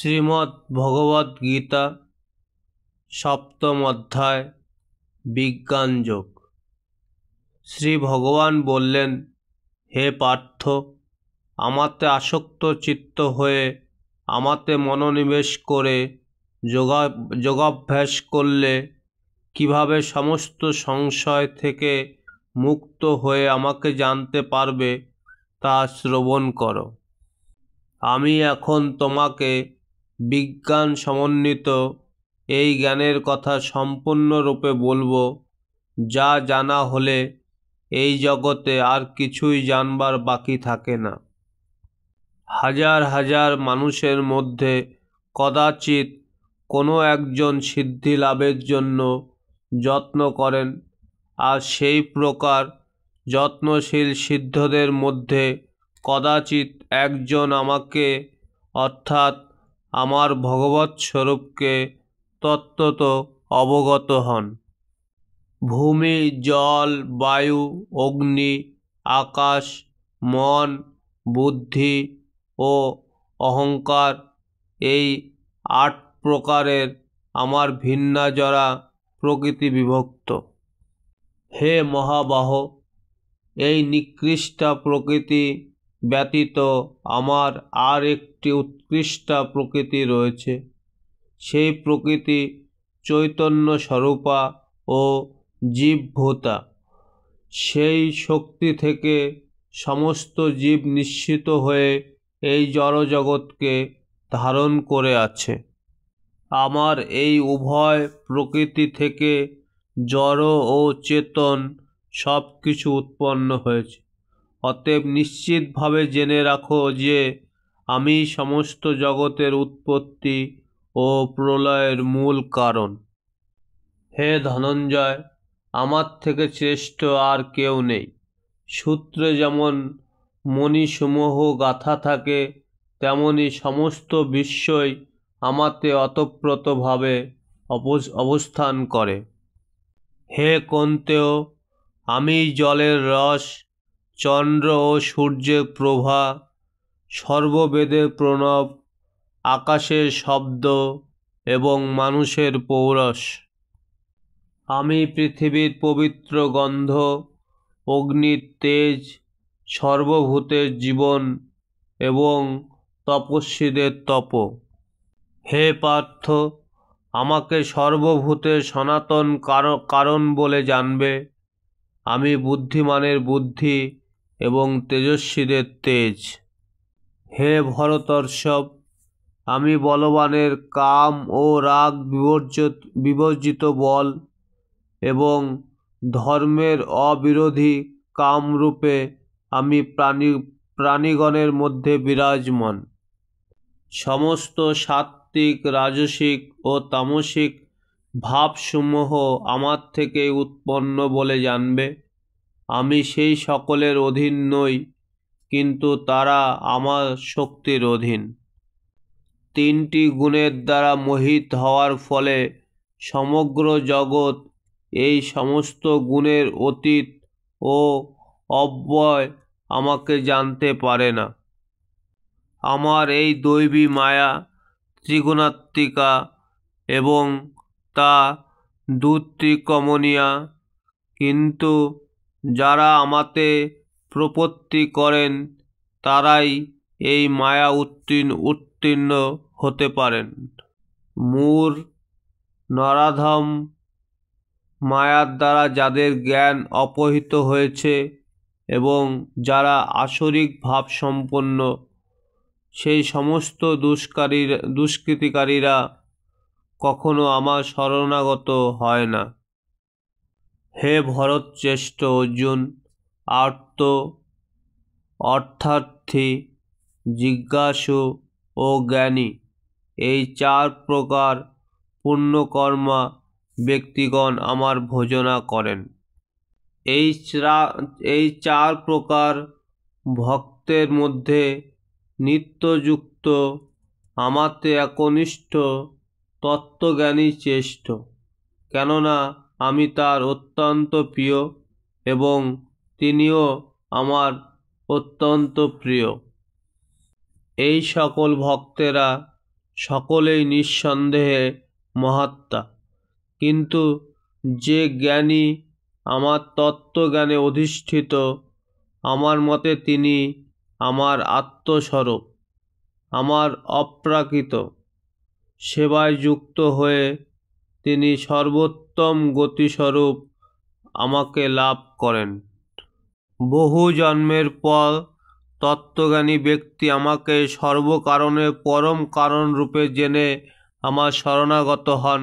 শ্রীমদ্ ভগবদ গীতা সপ্তম অধ্যায় বিজ্ঞান যোগ। শ্রী ভগবান বললেন, হে পার্থ, আমাতে আসক্ত চিত্ত হয়ে আমাতে মনোনিবেশ করে যোগাভ্যাস করলে কিভাবে সমস্ত সংশয় থেকে মুক্ত হয়ে আমাকে জানতে পারবে তা শ্রবণ করো। আমি এখন তোমাকে বিজ্ঞান সমন্বিত এই জ্ঞানের কথা সম্পূর্ণরূপে বলবো, যা জানা হলে এই জগতে আর কিছুই জানবার বাকি থাকে না। হাজার হাজার মানুষের মধ্যে কদাচিৎ কোনো একজন সিদ্ধি লাভের জন্য যত্ন করেন, আর সেই প্রকার যত্নশীল সিদ্ধদের মধ্যে কদাচিৎ একজন আমাকে অর্থাৎ আমার ভগবৎ স্বরূপকে তত্ত্বত অবগত হন। ভূমি, জল, বায়ু, অগ্নি, আকাশ, মন, বুদ্ধি ও অহংকার, এই 8 প্রকারের আমার ভিন্নাজরা প্রকৃতি বিভক্ত। হে মহাবাহ, এই নিকৃষ্টা প্রকৃতি ব্যতীত আমার আর একটি উৎকৃষ্টা প্রকৃতি রয়েছে। সেই প্রকৃতি চৈতন্য স্বরূপা ও জীবভূতা। সেই শক্তি থেকে সমস্ত জীব নিঃসৃত হয়ে এই জড়জগৎকে ধারণ করে আছে। আমার এই উভয় প্রকৃতি থেকে জড় ও চেতন সব কিছু উৎপন্ন হয়েছে। অতএব নিশ্চিতভাবে জেনে রাখো যে আমি সমস্ত জগতের উৎপত্তি ও প্রলয়ের মূল কারণ। হে ধনঞ্জয়, আমার থেকে শ্রেষ্ঠ আর কেউ নেই। সূত্রে যেমন মণিসমূহ গাঁথা থাকে, তেমনি সমস্ত বিশ্বই আমাতে ওতপ্রোতভাবে অবস্থান করে। হে কন্তেয়, আমি জলের রস, চন্দ্র ও সূর্যের প্রভা, সর্ববেদের প্রণব, আকাশের শব্দ এবং মানুষের পৌরস। আমি পৃথিবীর পবিত্র গন্ধ, অগ্নির তেজ, সর্বভূতের জীবন এবং তপস্বীদের তপ। হে পার্থ, আমাকে সর্বভূতের সনাতন কারণ বলে জানবে। আমি বুদ্ধিমানের বুদ্ধি এবং তেজস্বীদের তেজ। হে ভরতর্ষভ, আমি বলবানের কাম ও রাগ বিবর্জিত বল এবং ধর্মের অবিরোধী কামরূপে আমি প্রাণীগণের মধ্যে বিরাজমান। সমস্ত সাত্ত্বিক, রাজসিক ও তামসিক ভাবসমূহ আমার থেকে উৎপন্ন বলে জানবে। আমি সেই সকলের অধীন নই, কিন্তু তারা আমার শক্তির অধীন। 3টি গুণের দ্বারা মোহিত হওয়ার ফলে সমগ্র জগৎ এই সমস্ত গুণের অতীত ও অব্যয় আমাকে জানতে পারে না। আমার এই দৈবী মায়া ত্রিগুণাত্মিকা এবং তা দুত্রিকমনীয়া, কিন্তু যারা আমাতে প্রপত্তি করেন তারাই এই মায়া উত্তীর্ণ হতে পারেন। মূঢ়, নরাধম, মায়ার দ্বারা যাদের জ্ঞান অপহৃত হয়েছে এবং যারা আসরিক ভাব সম্পন্ন, সেই সমস্ত দুষ্কৃতিকারীরা কখনো আমার শরণাগত হয় না। হে ভরতশ্রেষ্ঠ অর্জুন, আর্ত, অর্থার্থী, জিজ্ঞাসু ও জ্ঞানী, এই 4 প্রকার পুণ্যকর্মা ব্যক্তিগণ আমার ভজনা করেন। এই 4 প্রকার ভক্তের মধ্যে নিত্যযুক্ত আমাতে একনিষ্ঠ তত্ত্বজ্ঞানী শ্রেষ্ঠ, কেননা আমি তার অত্যন্ত প্রিয় এবং তিনিও আমার অত্যন্ত প্রিয়। এই সকল ভক্তেরা সকলেই নিঃসন্দেহে মহাত্মা, কিন্তু যে জ্ঞানী আমার তত্ত্বজ্ঞানে অধিষ্ঠিত, আমার মতে তিনি আমার আত্মস্বরূপ, আমার অপ্রাকৃত সেবায় যুক্ত হয়ে তিনি সর্বোত্তম গতিস্বরূপ আমাকে লাভ করেন। বহু জন্মের পর তত্ত্বজ্ঞানী ব্যক্তি আমাকে সর্বকারণের পরম কারণ রূপে জেনে আমার শরণাগত হন।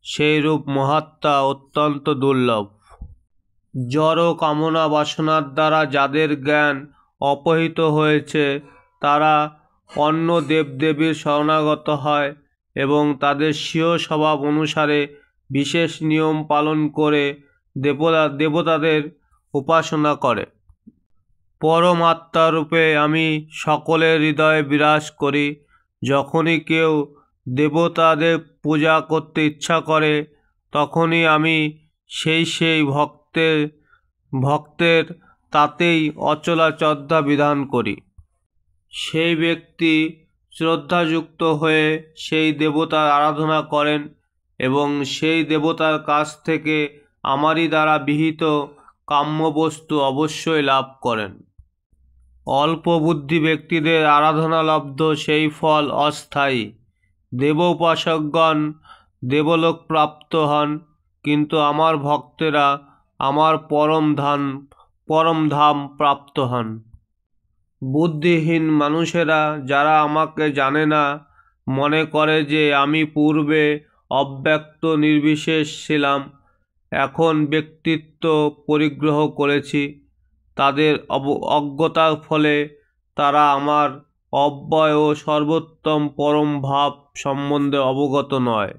সেই রূপ মহাত্মা অত্যন্ত দুর্লভ। জড় কামনা বাসনার দ্বারা যাদের জ্ঞান অপহৃত হয়েছে, তারা অন্য দেবদেবীর শরণাগত হয় এবং তাদের স্বীয় স্বভাব অনুসারে বিশেষ নিয়ম পালন করে দেবতাদের উপাসনা করে। পরমাত্মারূপে আমি সকলের হৃদয়ে বিরাজ করি। যখনই কেউ দেবতাদের পূজা করতে ইচ্ছা করে, তখনই আমি সেই ভক্তের তাতেই অচলা শ্রদ্ধা বিধান করি। সেই ব্যক্তি শ্রদ্ধাযুক্ত হয়ে সেই দেবতার আরাধনা করেন এবং সেই দেবতার কাছ থেকে আমারই দ্বারা বিহিত কাম্য বস্তু অবশ্যই লাভ করেন। অল্প বুদ্ধি ব্যক্তিদের আরাধনালব্ধ সেই ফল অস্থায়ী। দেবোপাসকগণ দেবলোক প্রাপ্ত হন, কিন্তু আমার ভক্তেরা আমার পরম ধাম প্রাপ্ত হন। বুদ্ধিহীন মানুষেরা যারা আমাকে জানে না, মনে করে যে আমি পূর্বে অব্যক্ত নির্বিশেষ ছিলাম, এখন ব্যক্তিত্ব পরিগ্রহ করেছি। তাদের অজ্ঞতার ফলে তারা আমার অব্যয় ও সর্বোত্তম পরম ভাব সম্বন্ধে অবগত নয়।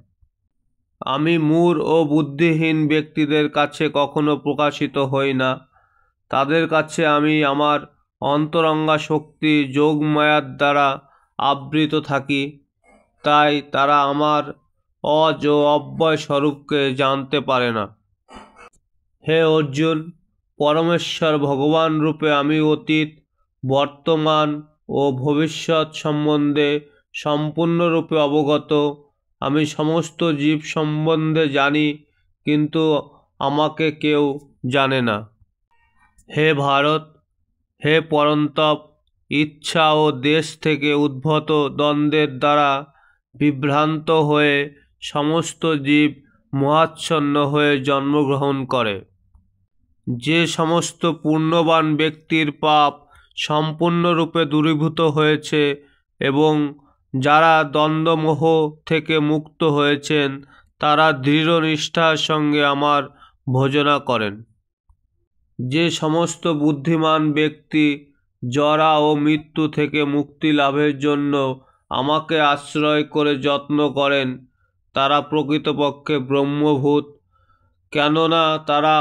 আমি মূঢ় ও বুদ্ধিহীন ব্যক্তিদের কাছে কখনো প্রকাশিত হই না। তাদের কাছে আমি আমার অন্তরঙ্গা শক্তি যোগমায়ার দ্বারা আবৃত থাকি, তাই তারা আমার অজ ও অব্যয় স্বরূপকে জানতে পারে না। হে অর্জুন, পরমেশ্বর ভগবান রূপে আমি অতীত, বর্তমান ও ভবিষ্যৎ সম্বন্ধে সম্পূর্ণরূপে অবগত। আমি সমস্ত জীব সম্বন্ধে জানি, কিন্তু আমাকে কেউ জানে না। হে ভারত, হে পরন্তপ, ইচ্ছা ও দেশ থেকে উদ্ভূত দ্বন্দ্বের দ্বারা বিভ্রান্ত হয়ে সমস্ত জীব মোহাচ্ছন্ন হয়ে জন্মগ্রহণ করে। যে সমস্ত পুণ্যবান ব্যক্তির পাপ সম্পূর্ণরূপে দূরীভূত হয়েছে এবং যারা দ্বন্দ্বমোহ থেকে মুক্ত হয়েছেন, তারা দৃঢ় নিষ্ঠার সঙ্গে আমার ভজনা করেন। যে সমস্ত বুদ্ধিমান ব্যক্তি জরা ও মৃত্যু থেকে মুক্তি লাভের জন্য আমাকে আশ্রয় করে যত্ন করেন, তারা প্রকৃতপক্ষে ব্রহ্মভূত, কেননা তারা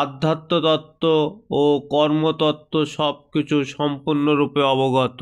আধ্যাত্মতত্ত্ব ও কর্মতত্ত্ব সব কিছু সম্পূর্ণরূপে অবগত।